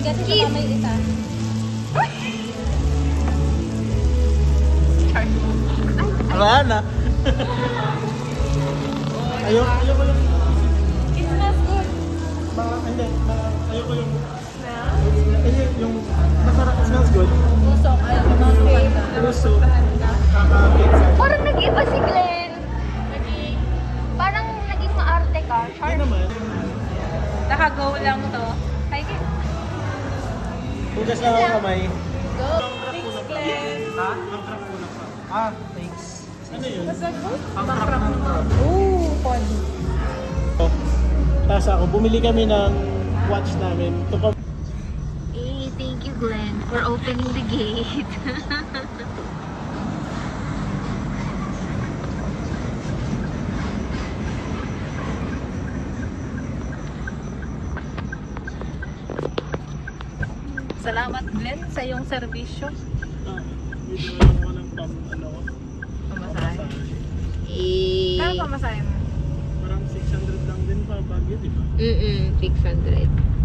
kasi sa may isa. Wala na. Ayoko yung... It smells good. Hindi. Ayoko yung... Yung masarap, smells good. Puso, ayaw ko mga favorite. Puso. Parang nag-iba si Glenn. Parang naging maarte ka. Hindi Char. naman. Naka-go lang to. Ay, Hugas lang ako kamay. go. Thanks, Glenn. Ha? Ang crap ko na pa. Thanks. Ano yun? What's that called? Ang crap ng crap. Ooh, fun. Tapos ako, bumili kami ng watch namin. Ito pa. Hey, thank you Glenn for opening the gate. Salamat, Glenn, sa iyong serbisyo. Medyo alam ko ng ano ko. Pamasahe. Eh. Kaya pamasahe mo? Parang 600 lang din pa Baguio, di ba? 600.